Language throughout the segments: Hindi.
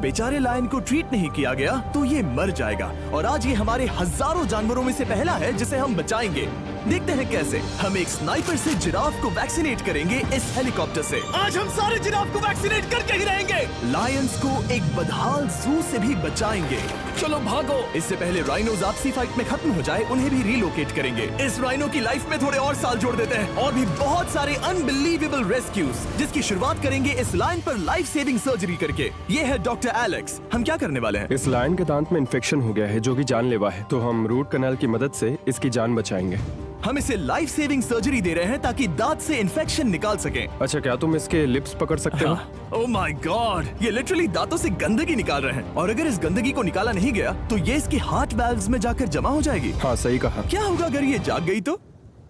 बेचारे लायन को ट्रीट नहीं किया गया तो ये मर जाएगा। और आज ये हमारे हजारों जानवरों में से पहला है जिसे हम बचाएंगे। देखते हैं कैसे। हम एक स्नाइपर से जिराफ को वैक्सीनेट करेंगे इस हेलीकॉप्टर से। आज हम सारे जिराफ को वैक्सीनेट करके ही रहेंगे। लायंस को एक बदहाल जू से भी बचाएंगे। चलो भागो। इससे पहले राइनोज आपसी फाइट में खत्म हो जाए, उन्हें भी रिलोकेट करेंगे। इस राइनो की लाइफ में थोड़े और साल जोड़ देते हैं और भी बहुत सारे अनबिलीवेबल रेस्क्यूज, जिसकी शुरुआत करेंगे इस लायन पर लाइफ सेविंग सर्जरी करके। ये है डॉक्टर एलेक्स। हम क्या करने वाले हैं? इस लायन के दांत में इन्फेक्शन हो गया है जो कि जानलेवा है, तो हम रूट कैनाल की मदद से इसकी जान बचाएंगे। हम इसे लाइफ सेविंग सर्जरी दे रहे हैं ताकि दांत से इन्फेक्शन निकाल सकें। अच्छा, क्या तुम इसके लिप्स पकड़ सकते हो? ओह माय गॉड, ये लिटरली दांतों से गंदगी निकाल रहे हैं और अगर इस गंदगी को निकाला नहीं गया तो ये इसके हार्ट वाल्व्स में जाकर जमा हो जाएगी। हाँ, सही कहा। क्या होगा अगर ये जाग गई तो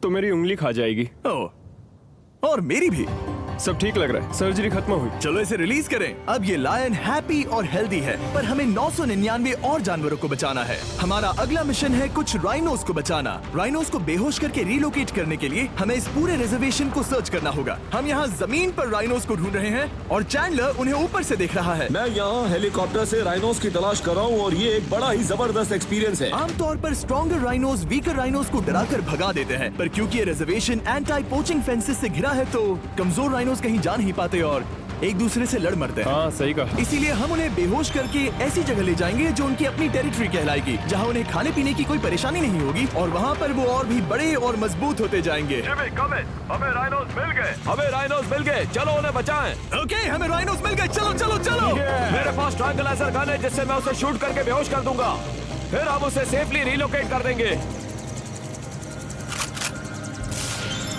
मेरी उंगली खा जाएगी। ओह, और मेरी भी। सब ठीक लग रहा है, सर्जरी खत्म हुई। चलो इसे रिलीज करें। अब ये लायन हैप्पी और हेल्दी है, पर हमें 999 और जानवरों को बचाना है। हमारा अगला मिशन है कुछ राइनोस को बचाना। राइनोस को बेहोश करके रिलोकेट करने के लिए हमें इस पूरे रिजर्वेशन को सर्च करना होगा। हम यहाँ जमीन पर राइनोस को ढूंढ रहे हैं और चैंडलर उन्हें ऊपर से देख रहा है। मैं यहाँ हेलीकॉप्टर से राइनोस की तलाश कर रहा हूँ और ये एक बड़ा ही जबरदस्त एक्सपीरियंस है। आमतौर पर स्ट्रॉन्गर राइनोस वीकर राइनोस को डराकर भगा देते हैं, पर क्योंकि ये रिजर्वेशन एंटी पोचिंग फेंसेस से घिरा है तो कमजोर राइनोस कहीं जा नहीं पाते और एक दूसरे से लड़ मरते हैं। हाँ, सही कहा। इसीलिए हम उन्हें बेहोश करके ऐसी जगह ले जाएंगे जो उनकी अपनी टेरिटरी कहलाएगी, जहाँ उन्हें खाने पीने की कोई परेशानी नहीं होगी और वहाँ पर वो और भी बड़े और मजबूत होते जाएंगे। हमें राइनोस मिल गए, चलो उन्हें बचाएं। ओके, हमें राइनोस मिल गए, चलो चलो चलो। मेरे पास ट्रैंगुलर गन है जिससे मैं उसे शूट करके बेहोश कर दूंगा, फिर हम उसे सेफली रिलोकेट कर देंगे।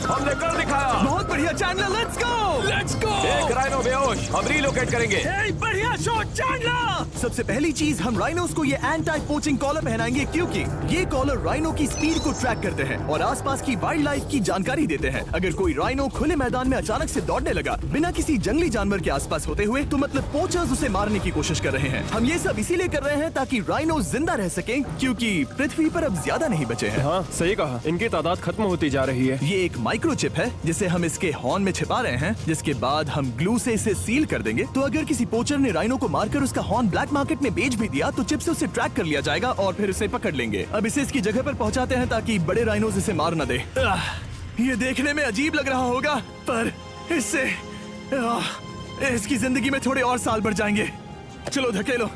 हमने कर दिखाया। बहुत बढ़िया चैंडलर, लेट्स गो। एक राइनो बेहोश, हम रिलोकेट करेंगे। बढ़िया शॉट चैंडलर। सबसे पहली चीज, हम राइनोस को ये एंटी पोचिंग कॉलर पहनाएंगे क्योंकि ये कॉलर राइनो की स्पीड को ट्रैक करते हैं और आसपास की वाइल्ड लाइफ की जानकारी देते हैं। अगर कोई राइनो खुले मैदान में अचानक से दौड़ने लगा बिना किसी जंगली जानवर के आसपास होते हुए, तो मतलब पोचर्स उसे मारने की कोशिश कर रहे हैं। हम ये सब इसीलिए कर रहे हैं ताकि राइनो जिंदा रह सकें, क्योंकि पृथ्वी पर अब ज्यादा नहीं बचे हैं। हाँ, सही कहा। इनकी तादाद खत्म होती जा रही है। ये एक माइक्रोचिप है जिसे हम इसके हॉर्न में छिपा रहे हैं, जिसके बाद हम ग्लू से इसे सील कर देंगे। तो अगर किसी पोचर ने राइनो को मारकर उसका हॉर्न ब्लैक मार्केट में बेच भी दिया तो चिप से उसे ट्रैक कर लिया जाएगा और फिर उसे पकड़ लेंगे। अब इसे इसकी जगह पर पहुंचाते हैं ताकि बड़े राइनोस इसे मार न दे। ये देखने में अजीब लग रहा होगा, पर इससे इसकी जिंदगी में थोड़े और साल बढ़ जाएंगे। चलो धकेलो,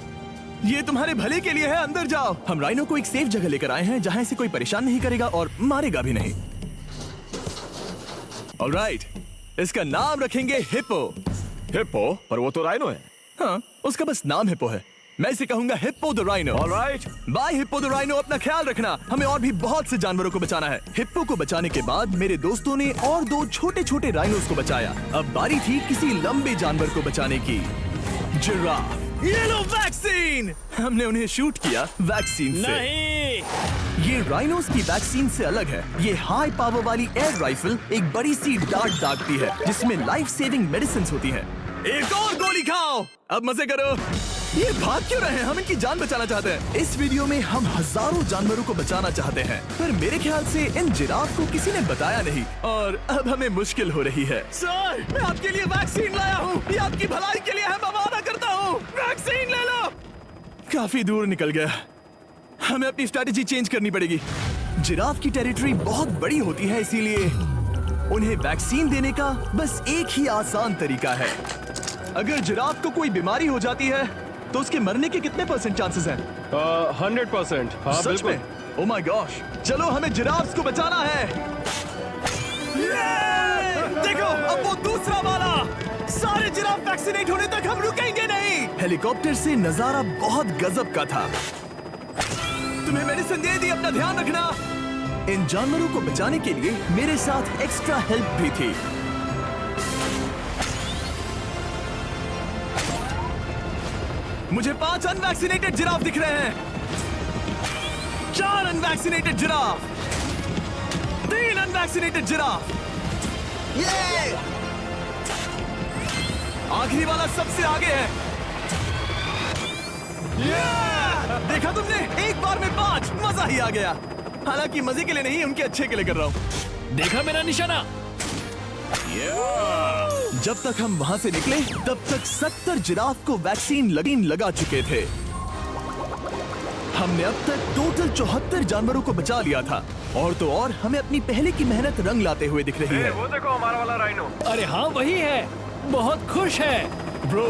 ये तुम्हारे भले के लिए है, अंदर जाओ। हम राइनो को एक सेफ जगह लेकर आए हैं जहाँ इसे कोई परेशान नहीं करेगा और मारेगा भी नहीं। ऑलराइट, इसका नाम रखेंगे हिप्पो। हिप्पो? पर वो तो राइनो है। हाँ, उसका बस नाम हिप्पो है। मैं इसे कहूंगा hippo the rhino. Alright. Bye hippo the rhino, अपना ख्याल रखना। हमें और भी बहुत से जानवरों को बचाना है। हिप्पो को बचाने के बाद मेरे दोस्तों ने और 2 छोटे छोटे राइनोस को बचाया। अब बारी थी किसी लंबे जानवर को बचाने की। जिराफ। ये लो वैक्सीन। हमने उन्हें शूट किया वैक्सीन से। नहीं, ये राइनोस की वैक्सीन से अलग है। ये हाई पावर वाली एयर राइफल एक बड़ी सी डार्ट दागती है जिसमें लाइफ सेविंग मेडिसिन होती है। एक और गोली खाओ, अब मजे करो। ये भाग क्यों रहे हैं? हम इनकी जान बचाना चाहते हैं। इस वीडियो में हम हजारों जानवरों को बचाना चाहते हैं, पर मेरे ख्याल से इन जिराफ को किसी ने बताया नहीं और अब हमें मुश्किल हो रही है। सर, मैं आपके लिए वैक्सीन लाया हूँ। ये आपकी भलाई के लिए है, मैं वादा करता हूँ। वैक्सीन ले लो। काफी दूर निकल गया, हमें अपनी स्ट्रैटेजी चेंज करनी पड़ेगी। जिराफ की टेरिटरी बहुत बड़ी होती है, इसीलिए उन्हें वैक्सीन देने का बस एक ही आसान तरीका है। अगर जिराफ को कोई बीमारी हो जाती है तो उसके मरने के कितने % चांसेस हैं? 100%। हाँ, सच बिल्कुल। में? ओह माय गॉश, चलो हमें जिराफ्स को बचाना है। देखो, अब वो दूसरा वाला। सारे जिराफ वैक्सीनेट होने तक हम रुकेंगे नहीं। हेलीकॉप्टर से नजारा बहुत गजब का था। तुम्हें मेडिसिन दे दी, अपना ध्यान रखना। इन जानवरों को बचाने के लिए मेरे साथ एक्स्ट्रा हेल्प भी थी। मुझे 5 अनवैक्सीनेटेड जिराफ दिख रहे हैं। 4 अनवैक्सीनेटेड जिराफ, 3 अनवैक्सीनेटेड जिराफ। ये आखिरी वाला सबसे आगे है। देखा तुमने, एक बार में 5, मजा ही आ गया। हालांकि मजे के लिए नहीं, उनके अच्छे के लिए कर रहा हूँ। देखा मेरा निशाना? जब तक हम वहाँ से निकले तब तक 70 जिराफ को वैक्सीन लगा चुके थे। हमने अब तक टोटल 74 जानवरों को बचा लिया था। और तो और हमें अपनी पहले की मेहनत रंग लाते हुए दिख रही है। वो देखो हमारा वाला राइनो। अरे हाँ वही है, बहुत खुश है। ब्रो,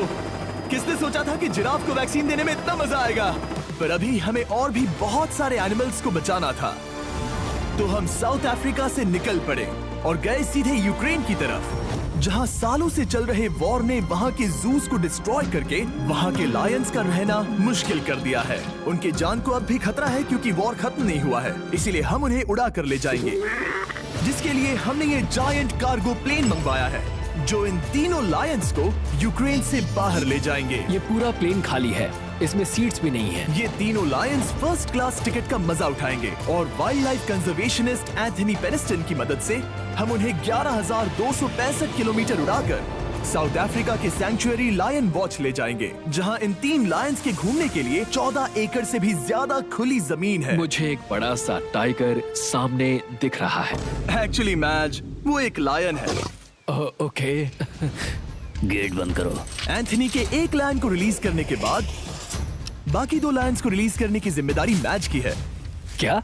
किसने सोचा था कि जिराफ को वैक्सीन देने में इतना मजा आएगा। पर अभी हमें और भी बहुत सारे एनिमल्स को बचाना था। तो हम साउथ अफ्रीका से निकल पड़े और गए सीधे यूक्रेन की तरफ, जहां सालों से चल रहे वॉर ने वहां के जूस को डिस्ट्रॉय करके वहां के लायंस का रहना मुश्किल कर दिया है। उनके जान को अब भी खतरा है क्योंकि वॉर खत्म नहीं हुआ है, इसीलिए हम उन्हें उड़ा कर ले जाएंगे। जिसके लिए हमने ये जायंट कार्गो प्लेन मंगवाया है जो इन तीनों लायंस को यूक्रेन से बाहर ले जाएंगे। ये पूरा प्लेन खाली है, इसमेमें सीट्स भी नहीं है। ये तीनों लायंस फर्स्ट क्लास टिकट का मजा उठाएंगे और वाइल्ड लाइफ कंजर्वेशनिस्ट एंथनी पेनिस्टन की मदद से हम उन्हें 11,265 किलोमीटर उड़ाकर साउथ अफ्रीका के सैंक्चुअरी लायन वॉच ले जाएंगे, जहां इन 3 लायंस के घूमने के लिए 14 एकड़ से भी ज्यादा खुली जमीन है। मुझे एक बड़ा सा टाइगर सामने दिख रहा है। एक्चुअली मैच वो एक लायन है। ओके। गेट बंद करो। एंथनी के एक लायन को रिलीज करने के बाद बाकी 2 लायंस को रिलीज करने की जिम्मेदारी मैच की है। क्या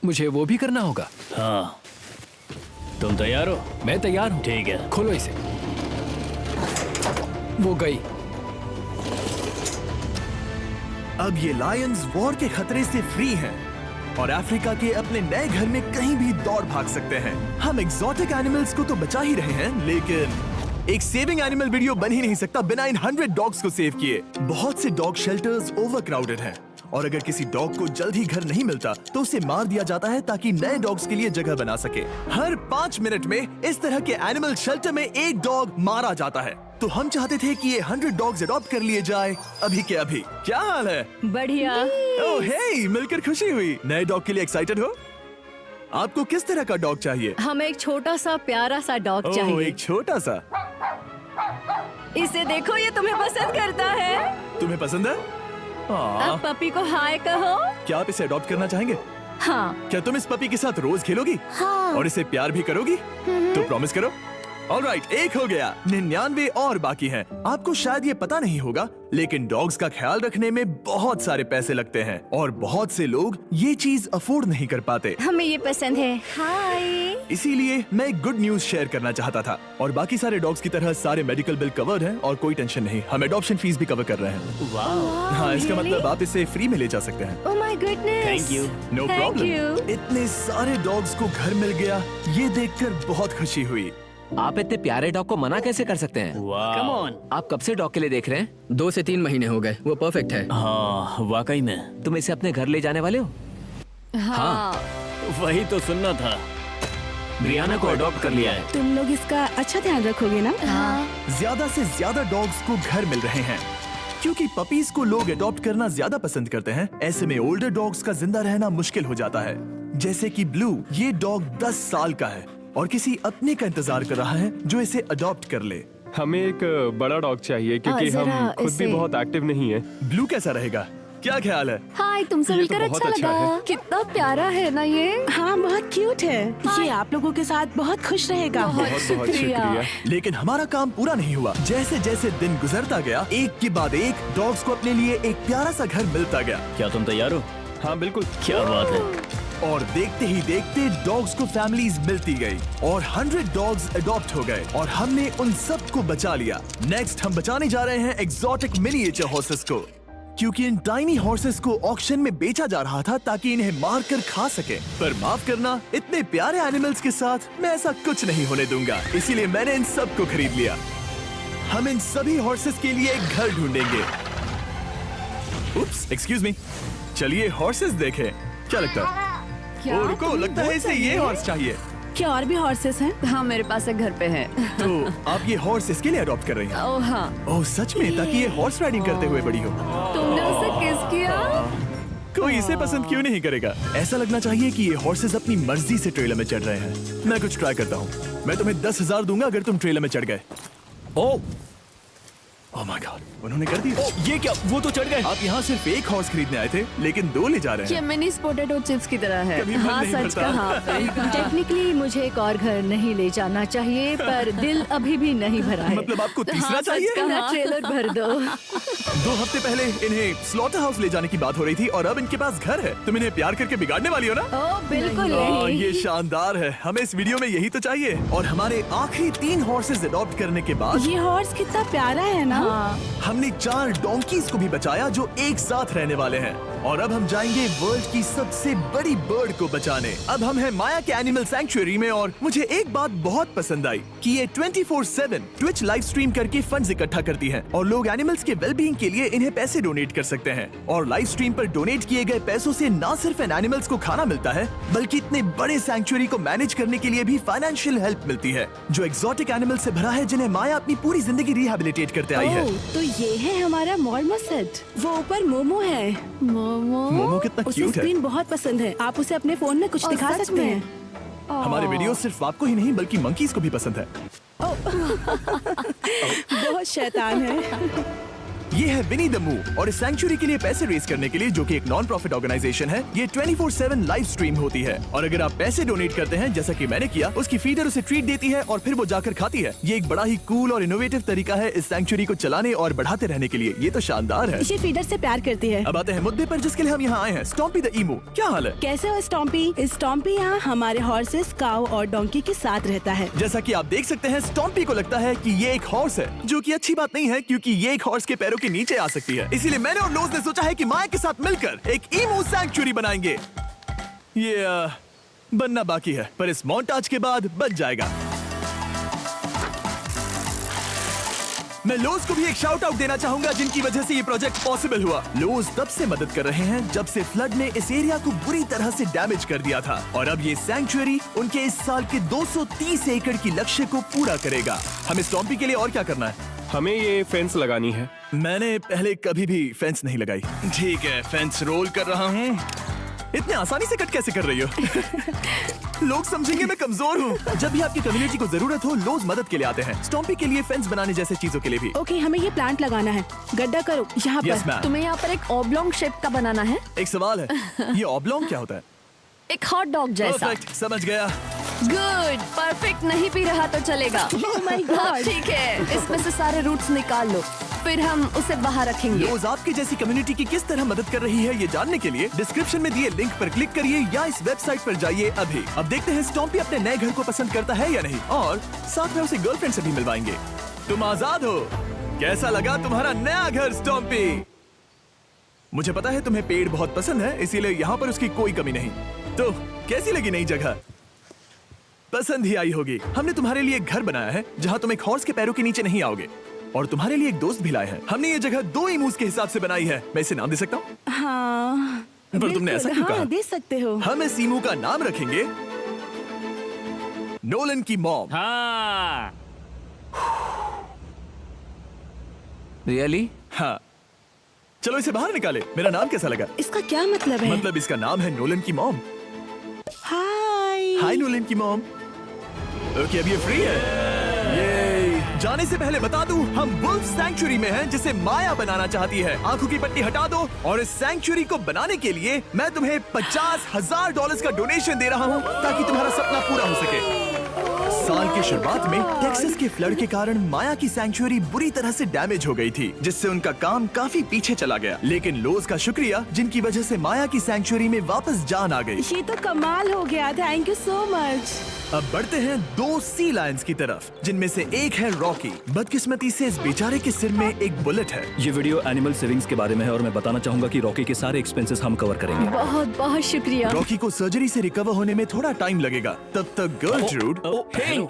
मुझे वो भी करना होगा? हाँ, तुम तैयार हो? मैं तैयार हूँ। ठीक है। खोलो इसे। वो गई। अब ये लायंस वॉर के खतरे से फ्री हैं और अफ्रीका के अपने नए घर में कहीं भी दौड़ भाग सकते हैं। हम एक्सोटिक एनिमल्स को तो बचा ही रहे हैं, लेकिन एक सेविंग एनिमल वीडियो बन ही नहीं सकता बिना इन 100 डॉग्स को सेव किए। बहुत से डॉग शेल्टर्स ओवरक्राउडेड हैं और अगर किसी डॉग को जल्द ही घर नहीं मिलता तो उसे मार दिया जाता है ताकि नए डॉग्स के लिए जगह बना सके। हर 5 मिनट में इस तरह के एनिमल शेल्टर में एक डॉग मारा जाता है। तो हम चाहते थे कि ये 100 डॉग्स अडॉप्ट कर लिए जाए अभी के अभी। क्या हाल है? बढ़िया। ओह हे, मिलकर खुशी हुई। नए डॉग के लिए एक्साइटेड हो? आपको किस तरह का डॉग चाहिए? हमें एक छोटा सा प्यारा सा डॉग ओह, चाहिए। एक छोटा सा। इसे देखो, ये तुम्हें पसंद करता है। तुम्हें पसंद है? अब पपी को हाय कहो। क्या आप इसे अडॉप्ट करना चाहेंगे? हाँ। क्या तुम इस पपी के साथ रोज खेलोगी? हाँ। और इसे प्यार भी करोगी? तो प्रॉमिस करो। ऑलराइट, एक हो गया। 99 और बाकी हैं। आपको शायद ये पता नहीं होगा, लेकिन डॉग्स का ख्याल रखने में बहुत सारे पैसे लगते हैं और बहुत से लोग ये चीज अफोर्ड नहीं कर पाते। हमें ये पसंद है। हाय। इसीलिए मैं एक गुड न्यूज शेयर करना चाहता था। और बाकी सारे डॉग्स की तरह सारे मेडिकल बिल कवर्ड हैं और कोई टेंशन नहीं। हम एडॉप्शन फीस भी कवर कर रहे हैं। हाँ, इसका मतलब आप इसे फ्री में ले जा सकते हैं। Oh my goodness. Thank you. No Thank problem. you. इतने सारे डॉग्स को घर मिल गया, ये देखकर बहुत खुशी हुई। आप इतने प्यारे डॉग को मना कैसे कर सकते हैं? Come on. आप कब से डॉग के लिए देख रहे हैं? 2 से 3 महीने हो गए। वो परफेक्ट है। हाँ, वाकई में। तुम इसे अपने घर ले जाने वाले हो? हाँ। वही तो सुनना था। ब्रियाना को अडॉप्ट कर लिया है। तुम लोग इसका अच्छा ध्यान रखोगे ना? हाँ। ज्यादा से ज्यादा डॉग्स को घर मिल रहे हैं क्योंकि पपीज को लोग अडॉप्ट करना ज्यादा पसंद करते हैं। ऐसे में ओल्डर डॉग्स का जिंदा रहना मुश्किल हो जाता है। जैसे कि ब्लू, ये डॉग 10 साल का है और किसी अपने का इंतजार कर रहा है जो इसे अडॉप्ट कर ले। हमें एक बड़ा डॉग चाहिए क्योंकि जरा हम खुद भी इसे- बहुत एक्टिव नहीं है। ब्लू कैसा रहेगा? क्या ख्याल है? हाय, तुमसे ये तो मिलकर बहुत अच्छा अच्छा लगा। है। कितना प्यारा है ना ये। हाँ, बहुत क्यूट है। ये आप लोगों के साथ बहुत खुश रहेगा। बहुत बहुत शुक्रिया। लेकिन हमारा काम पूरा नहीं हुआ। जैसे जैसे दिन गुजरता गया, एक के बाद एक डॉग्स को अपने लिए एक प्यारा सा घर मिलता गया। क्या तुम तैयार हो? हाँ बिल्कुल। क्या बात है। और देखते ही देखते डॉग्स को फैमिलीज मिलती गई और 100 डॉग्स अडॉप्ट हो गए और हमने उन सब को बचा लिया। नेक्स्ट हम बचाने जा रहे हैं एक्सोटिक मिनिएचर हॉर्सेस को, क्योंकि इन टाइनी हॉर्सेस को ऑक्शन में बेचा जा रहा था ताकि इन्हें मार कर खा सके। पर माफ करना, इतने प्यारे एनिमल्स के साथ मैं ऐसा कुछ नहीं होने दूंगा। इसीलिए मैंने इन सब को खरीद लिया। हम इन सभी हॉर्सेस के लिए एक घर ढूंढेंगे। उप्स, एक्सक्यूज मी। चलिए हॉर्सेस देखें। क्या लगता है? क्या? ओ, रुको, लगता है इसे ये हॉर्स चाहिए। क्या और भी हॉर्सेस हैं? हाँ, मेरे पास एक घर पे है। तो आप ये हॉर्स इसके लिए अडॉप्ट कर रही हैं? ओह हाँ। ओह सच में? ताकि ये हॉर्स राइडिंग करते हुए बड़ी हो। तुमने उसे किस किया? कोई इसे पसंद क्यों नहीं करेगा? ऐसा लगना चाहिए कि ये हॉर्सेस अपनी मर्जी से ट्रेलर में चढ़ रहे हैं। मैं कुछ ट्राई करता हूँ। मैं तुम्हें 10,000 दूंगा अगर तुम ट्रेलर में चढ़ गए। ओ ओह माय गॉड, उन्होंने कर दिया। ये क्या, वो तो चढ़ गए। आप यहाँ सिर्फ एक हॉर्स खरीदने आए थे, लेकिन 2 ले जा रहे ये हैं। मिनी पोटैटो चिप्स की तरह है। कभी मन हाँ, नहीं सच भरता। कहा। टेक्निकली मुझे एक और घर नहीं ले जाना चाहिए, पर दिल अभी भी नहीं भरा है। मतलब आपको तीसरा हाँ, चाहिए? सच कहा। ट्रेलर भर दो। 2 हफ्ते पहले इन्हें स्लॉटर हाउस ले जाने की बात हो रही थी और अब इनके पास घर है। तुम इन्हें प्यार करके बिगाड़ने वाली हो ना? ओह बिल्कुल ओह, नहीं। ये शानदार है। हमें इस वीडियो में यही तो चाहिए। और हमारे आखिरी 3 हॉर्सेस अडॉप्ट करने के बाद ये हॉर्स कितना प्यारा है ना। हाँ, हमने 4 डोंकीज को भी बचाया जो एक साथ रहने वाले हैं। और अब हम जाएंगे वर्ल्ड की सबसे बड़ी बर्ड को बचाने। अब हम हैं माया के एनिमल सैंक्चुअरी में और मुझे एक बात बहुत पसंद आई कि ये 24/7 ट्विच लाइव स्ट्रीम करके फंड्स इकट्ठा करती हैं और लोग एनिमल्स के वेलबींग के लिए इन्हें पैसे डोनेट कर सकते हैं। और लाइव स्ट्रीम पर डोनेट किए गए पैसों से न सिर्फ इन एनिमल्स को खाना मिलता है, बल्कि इतने बड़े सैंक्चुअरी को मैनेज करने के लिए भी फाइनेंशियल हेल्प मिलती है, जो एक्सोटिक एनिमल से भरा है जिन्हें माया अपनी पूरी जिंदगी रिहैबिलिटेट करते आई है। ओह, तो ये है हमारा मॉर्मोसेट। वो ऊपर मोमो है। मोमो कितना उसे क्यूट है। स्क्रीन बहुत पसंद है। आप उसे अपने फोन में कुछ और दिखा सच सकते में? हैं। हमारे वीडियो सिर्फ आपको ही नहीं बल्कि मंकीज को भी पसंद है। बहुत शैतान है। ये है विनी द मूव और इस सैंक्चुअरी के लिए पैसे रेज करने के लिए, जो कि एक नॉन प्रॉफिट ऑर्गेनाइजेशन है, ये 24/7 लाइव स्ट्रीम होती है। और अगर आप पैसे डोनेट करते हैं, जैसा कि मैंने किया, उसकी फीडर उसे ट्रीट देती है और फिर वो जाकर खाती है। ये एक बड़ा ही कूल और इनोवेटिव तरीका है इस सैंक्चुअरी को चलाने और बढ़ाते रहने के लिए। ये तो शानदार है। ये फीडर से प्यार करती है। अब आते हैं मुद्दे पर जिसके लिए हम यहाँ आए हैं, स्टॉम्पी द ईमू। क्या हाल है? कैसे हो स्टॉम्पी? स्टॉम्पी यहाँ हमारे हॉर्सेस, काऊ और डोंकी के साथ रहता है। जैसा कि आप देख सकते हैं, स्टॉम्पी को लगता है कि ये एक हॉर्स है, जो कि अच्छी बात नहीं है क्योंकि ये एक हॉर्स के पैरों के नीचे आ सकती है। इसीलिए मैंने और लोज ने सोचा है कि माया के साथ मिलकर एक ईमू सैंक्चुअरी बनाएंगे। ये बनना बाकी है, पर इस मोंटाज के बाद बन जाएगा। मैं लोज को भी एक शाउट आउट देना चाहूंगा, जिनकी वजह से ये प्रोजेक्ट पॉसिबल हुआ। लोज तब से मदद कर रहे हैं जब से फ्लड ने इस एरिया को बुरी तरह से डैमेज कर दिया था, और अब ये सैंक्चुअरी उनके इस साल के 230 एकड़ की लक्ष्य को पूरा करेगा। हमें स्टॉम्पी के लिए और क्या करना है? हमें ये फेंस लगानी है। मैंने पहले कभी भी फेंस नहीं लगाई। ठीक है, फेंस रोल कर रहा हूँ। इतने आसानी से कट कैसे कर रही हो? लोग समझेंगे मैं कमजोर हूँ। जब भी आपकी कम्युनिटी को जरूरत हो, लोग मदद के लिए आते हैं। स्टॉम्पी के लिए फेंस बनाने जैसे चीजों के लिए भी। ओके, हमें ये प्लांट लगाना है। गड्ढा करो यहाँ यस पर। मैम। तुम्हें यहाँ पर एक ऑब्लोंग शेप का बनाना है, एक सवाल है, ये ऑब्लोंग क्या होता है? एक हॉट डॉग जैसा। परफेक्ट, समझ गया। गुड, परफेक्ट नहीं पी रहा तो चलेगा। Oh my God. ठीक है, इसमें से सारे रूट्स निकाल लो, फिर हम उसे बाहर रखेंगे। लोज आपकी जैसी कम्युनिटी की किस तरह मदद कर रही है, ये जानने के लिए डिस्क्रिप्शन में दिए लिंक पर क्लिक करिए या इस वेबसाइट पर जाइए अभी। अब देखते हैं स्टॉम्पी अपने नए घर को पसंद करता है या नहीं, और साथ में उसे गर्लफ्रेंड से भी मिलवाएंगे। तुम आजाद हो। कैसा लगा तुम्हारा नया घर स्टॉम्पी? मुझे पता है तुम्हें पेड़ बहुत पसंद है, इसीलिए यहाँ पर उसकी कोई कमी नहीं। तो कैसी लगी नई जगह? पसंद ही आई होगी। हमने तुम्हारे लिए एक घर बनाया है जहाँ तुम एक हॉर्स के पैरों के नीचे नहीं आओगे, और तुम्हारे लिए एक दोस्त भी लाए हैं। हमने ये जगह 2 इमूस के हिसाब से बनाई है। मैं इसे नाम दे सकता हूँ? हाँ, पर तुमने ऐसा क्यों कहा? हाँ, दे सकते हो। हम इस ईमू का नाम रखेंगे नोलन की मॉम। हाँ रियली? हाँ, चलो इसे बाहर निकाले। मेरा नाम कैसा लगा? इसका क्या मतलब है? मतलब इसका नाम है नोलन की मॉम। हाय। हाय नोलन की मॉम। ओके, अब ये फ्री है। ये जाने से पहले बता दूं, हम वुल्फ सैंक्चुअरी में हैं, जिसे माया बनाना चाहती है। आंखों की पट्टी हटा दो, और इस सैंक्चुअरी को बनाने के लिए मैं तुम्हें $50,000 का डोनेशन दे रहा हूं, ताकि तुम्हारा सपना पूरा हो सके। साल की शुरुआत में टेक्सास के फ्लड के कारण माया की सैंक्चुअरी बुरी तरह से डैमेज हो गई थी, जिससे उनका काम काफी पीछे चला गया। लेकिन लोज का शुक्रिया, जिनकी वजह से माया की सैंक्चुअरी में वापस जान आ गई। ये तो कमाल हो गया। Thank you so much. अब बढ़ते हैं 2 सी लायंस की तरफ, जिनमें से एक है रॉकी। बदकिस्मती से इस बेचारे के सिर में एक बुलेट है। ये वीडियो एनिमल सेविंग्स के बारे में है और मैं बताना चाहूंगा कि रॉकी के सारे एक्सपेंसेस हम कवर करेंगे। बहुत बहुत शुक्रिया। रॉकी को सर्जरी से रिकवर होने में थोड़ा टाइम लगेगा। तब तक गर्ल ट्रूड,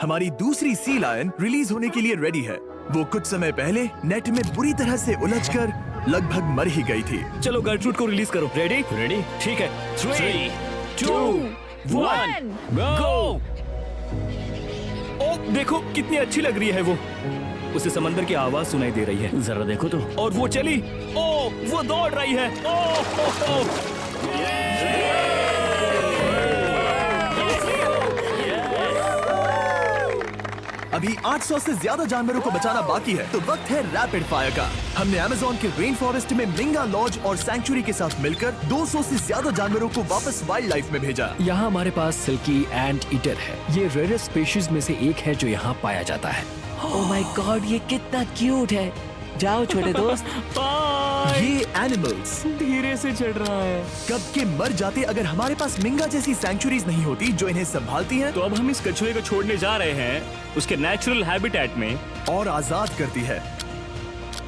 हमारी दूसरी सी लायन, रिलीज होने के लिए रेडी है। वो कुछ समय पहले नेट में बुरी तरह से उलझकर लगभग मर ही गई थी। चलो गर्लफ्रूड को रिलीज करो। रेडी? रेडी? ठीक है। 3, 2, 1, गो! ओ, देखो कितनी अच्छी लग रही है वो। उसे समंदर की आवाज सुनाई दे रही है। जरा देखो तो। और वो चली। ओ, वो दौड़ रही है। ओ, अभी 800 से ज्यादा जानवरों को बचाना बाकी है, तो वक्त है रैपिड फायर का। हमने अमेज़न के रेन फॉरेस्ट में मिंगा लॉज और सैंक्चुरी के साथ मिलकर 200 से ज्यादा जानवरों को वापस वाइल्ड लाइफ में भेजा। यहाँ हमारे पास सिल्की एंट ईटर है। ये रेयरेस्ट स्पीशीज में से एक है जो यहाँ पाया जाता है। ओह माय गॉड, ये कितना क्यूट है। जाओ छोटे दोस्त। ये एनिमल्स धीरे से चढ़ रहा है। कब के मर जाते अगर हमारे पास मिंगा जैसी सैंक्चुरीज नहीं होती जो इन्हें संभालती हैं तो अब हम इस कछुए को छोड़ने जा रहे हैं उसके नेचुरल हैबिटेट में और आजाद करती है।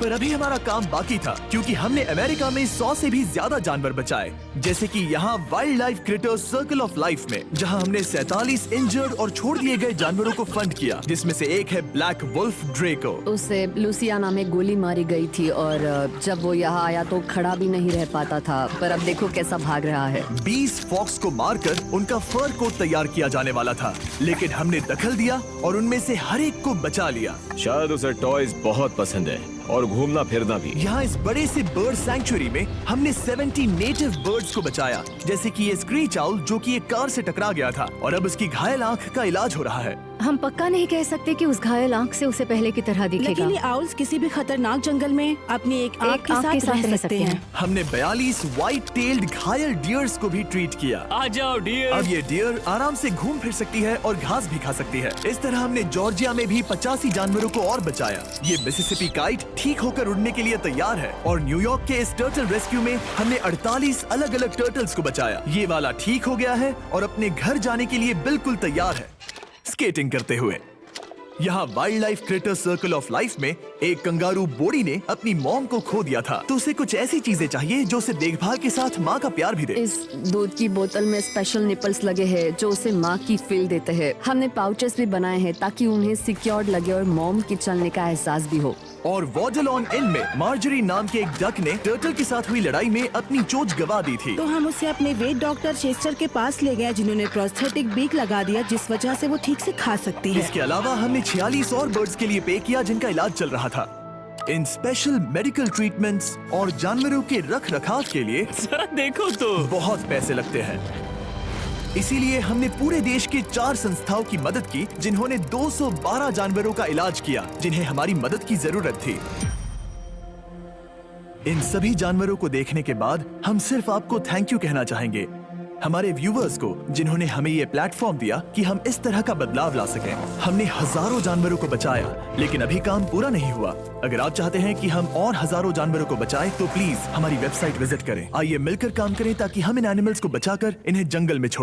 पर अभी हमारा काम बाकी था, क्योंकि हमने अमेरिका में 100 से भी ज्यादा जानवर बचाए, जैसे कि यहाँ wild life critters circle of life में, जहाँ हमने 47 इंजर्ड और छोड़ दिए गए जानवरों को फंड किया, जिसमें से एक है ब्लैक वुल्फ ड्रेको। उसे लुसियाना में गोली मारी गई थी और जब वो यहाँ आया तो खड़ा भी नहीं रह पाता था, पर अब देखो कैसा भाग रहा है। 20 फॉक्स को मारकर उनका फर कोट तैयार किया जाने वाला था, लेकिन हमने दखल दिया और उनमें से हर एक को बचा लिया। शायद उसे टॉयज बहुत पसंद है और घूमना फिरना भी। यहाँ इस बड़े से बर्ड सैंक्चुरी में हमने 70 नेटिव बर्ड्स को बचाया, जैसे कि ये स्क्रीच आउल जो कि एक कार से टकरा गया था और अब उसकी घायल आंख का इलाज हो रहा है। हम पक्का नहीं कह सकते कि उस घायल आंख से उसे पहले की तरह दिखेगा। लेकिन ये आउल्स किसी भी खतरनाक जंगल में अपनी एक आंख के साथ रह सकते हैं। हमने 42 व्हाइट टेल्ड घायल डियर्स को भी ट्रीट किया। आ जाओ डियर। अब ये डियर आराम से घूम फिर सकती है और घास भी खा सकती है। इस तरह हमने जॉर्जिया में भी 85 जानवरों को और बचाया। ये मिसिसिपी काइट ठीक होकर उड़ने के लिए तैयार है और न्यूयॉर्क के इस टर्टल रेस्क्यू में हमने 48 अलग अलग टर्टल्स को बचाया। ये वाला ठीक हो गया है और अपने घर जाने के लिए बिल्कुल तैयार है स्केटिंग करते हुए। यहाँ wildlife critter circle of life में एक कंगारू बोडी ने अपनी मॉम को खो दिया था, तो उसे कुछ ऐसी चीजें चाहिए जो उसे देखभाल के साथ माँ का प्यार भी दे। इस दूध की बोतल में स्पेशल निपल्स लगे हैं जो उसे माँ की फील देते हैं। हमने पाउचेस भी बनाए हैं ताकि उन्हें सिक्योर्ड लगे और मॉम के चलने का एहसास भी हो। और वॉडलॉन इन में मार्जरी नाम के एक डक ने टर्टल के साथ हुई लड़ाई में अपनी चोंच गवा दी थी, तो हम उसे अपने वेट डॉक्टर चेस्टर के पास ले गए, जिन्होंने प्रोस्थेटिक बीक लगा दिया जिस वजह से वो ठीक से खा सकती है। इसके अलावा हमने 46 और बर्ड्स के लिए पे किया जिनका इलाज चल रहा था। इन स्पेशल मेडिकल ट्रीटमेंट्स और जानवरों के रख रखाव के लिए जरा देखो तो बहुत पैसे लगते हैं। इसीलिए हमने पूरे देश के 4 संस्थाओं की मदद की जिन्होंने 212 जानवरों का इलाज किया जिन्हें हमारी मदद की जरूरत थी। इन सभी जानवरों को देखने के बाद हम सिर्फ आपको थैंक यू कहना चाहेंगे, हमारे व्यूवर्स को जिन्होंने हमें ये प्लेटफॉर्म दिया कि हम इस तरह का बदलाव ला सकें। हमने हजारों जानवरों को बचाया, लेकिन अभी काम पूरा नहीं हुआ। अगर आप चाहते हैं कि हम और हजारों जानवरों को बचाएं, तो प्लीज हमारी वेबसाइट विजिट करें। आइए मिलकर काम करें ताकि हम इन एनिमल्स को बचाकर इन्हें जंगल में छोड़